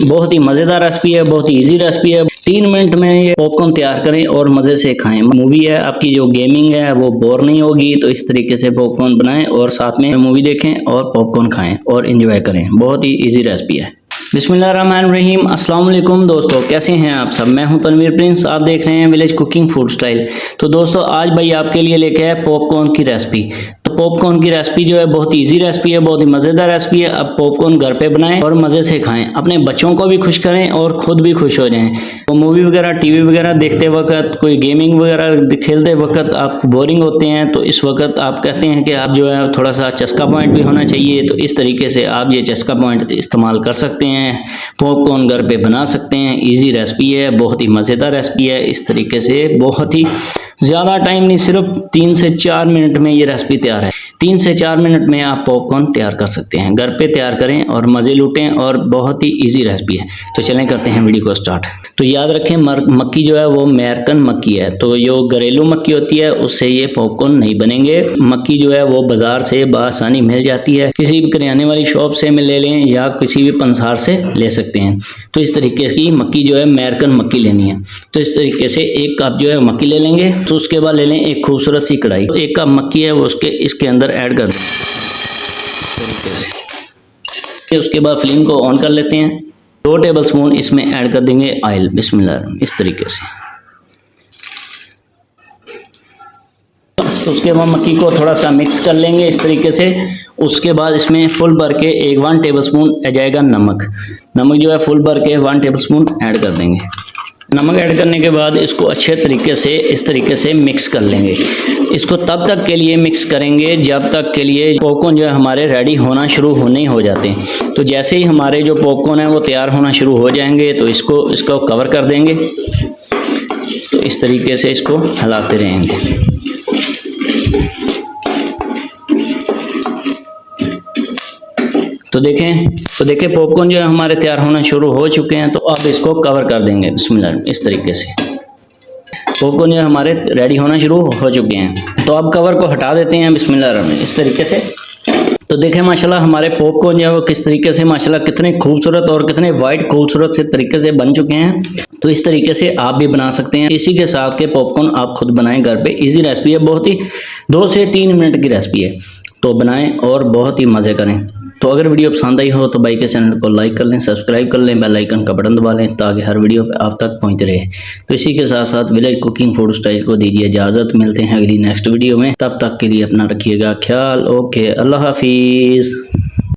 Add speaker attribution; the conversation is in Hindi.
Speaker 1: बहुत ही मज़ेदार रेसिपी है, बहुत ही इजी रेसिपी है। 3 मिनट में ये पॉपकॉर्न तैयार करें और मज़े से खाएं। मूवी है, आपकी जो गेमिंग है वो बोर नहीं होगी, तो इस तरीके से पॉपकॉर्न बनाएं और साथ में मूवी देखें और पॉपकॉर्न खाएं और एंजॉय करें। बहुत ही इजी रेसिपी है। बिस्मिल्लाहिर्रहमानिर्रहीम। अस्सलाम वालेकुम दोस्तों, कैसे हैं आप सब। मैं हूं तनवीर प्रिंस, आप देख रहे हैं विलेज कुकिंग फूड स्टाइल। तो दोस्तों आज भाई आपके लिए लेके आए पॉपकॉर्न की रेसिपी। तो पॉपकॉर्न की रेसिपी जो है बहुत ही इजी रेसिपी है, बहुत ही मज़ेदार रेसिपी है। अब पॉपकॉर्न घर पे बनाएं और मज़े से खाएं, अपने बच्चों को भी खुश करें और खुद भी खुश हो जाएं। तो मूवी वगैरह टीवी वगैरह देखते वक्त, कोई गेमिंग वगैरह खेलते वक्त आप बोरिंग होते हैं, तो इस वक्त आप कहते हैं कि आप जो है थोड़ा सा चस्का पॉइंट भी होना चाहिए, तो इस तरीके से आप ये चस्का पॉइंट इस्तेमाल कर सकते हैं। पॉपकॉर्न घर पे बना सकते हैं। इजी रेसिपी है, बहुत ही मज़ेदार रेसिपी है। इस तरीके से बहुत ही ज़्यादा टाइम नहीं, सिर्फ 3 से 4 मिनट में ये रेसिपी तैयार है। 3 से 4 मिनट में आप पॉपकॉर्न तैयार कर सकते हैं। घर पे तैयार करें और मज़े लूटें, और बहुत ही इजी रेसिपी है। तो चलें करते हैं वीडियो को स्टार्ट। तो याद रखें मक्की जो है वो अमेरिकन मक्की है, तो जो घरेलू मक्की होती है उससे ये पॉपकॉर्न नहीं बनेंगे। मक्की जो है वो बाजार से बआसानी मिल जाती है, किसी भी करियाने वाली शॉप से ले लें या किसी भी पंसार से ले सकते हैं। तो इस तरीके की मक्की जो है अमेरिकन मक्की लेनी है। तो इस तरीके से 1 कप जो है मक्की ले लेंगे। तो उसके बाद ले लें एक खूबसूरत सी कढ़ाई। तो 1 कप मक्की है वो इसके अंदर ऐड कर दें तरीके से। उसके बाद फ्लेम को ऑन कर लेते हैं। 2 टेबल स्पून इसमें ऐड कर देंगे ऑयल। बिस्मिल्लाह, इस तरीके से। तो उसके बाद मक्की को थोड़ा सा मिक्स कर लेंगे इस तरीके से। उसके बाद इसमें फुल भर के 1 टेबल स्पून आ जाएगा नमक। नमक जो है फुल भर के 1 टेबल स्पून ऐड कर देंगे। नमक ऐड करने के बाद इसको अच्छे तरीके से इस तरीके से मिक्स कर लेंगे। इसको तब तक के लिए मिक्स करेंगे जब तक के लिए पॉपकॉर्न जो है हमारे रेडी होना शुरू होने हो जाते हैं। तो जैसे ही हमारे जो पॉपकॉर्न है वो तैयार होना शुरू हो जाएंगे, तो इसको कवर कर देंगे। तो इस तरीके से इसको हिलाते रहेंगे। तो देखें पॉपकॉर्न जो है हमारे तैयार होना शुरू हो चुके हैं। तो अब इसको कवर कर देंगे बिस्मिल्लाह, इस तरीके से। पॉपकॉर्न जो है हमारे रेडी होना शुरू हो चुके हैं। तो अब कवर को हटा देते हैं बिस्मिल्लाह, इस तरीके से। तो देखें माशाल्लाह हमारे पॉपकॉर्न जो है वो किस तरीके से माशाल्लाह कितने खूबसूरत और कितने वाइट खूबसूरत से तरीके से बन चुके हैं। तो इस तरीके से आप भी बना सकते हैं। इसी के साथ के पॉपकॉर्न आप खुद बनाएं घर पे। इजी रेसिपी है, बहुत ही 2 से 3 मिनट की रेसिपी है। तो बनाएं और बहुत ही मज़े करें। तो अगर वीडियो पसंद आई हो तो भाई के चैनल को लाइक कर लें, सब्सक्राइब कर लें, बेल आइकन का बटन दबा लें ताकि हर वीडियो पे आप तक पहुंच रहे। तो इसी के साथ साथ विलेज कुकिंग फूड स्टाइल को दीजिए इजाज़त। मिलते हैं अगली नेक्स्ट वीडियो में, तब तक के लिए अपना रखिएगा ख्याल। ओके, अल्लाह हाफिज़।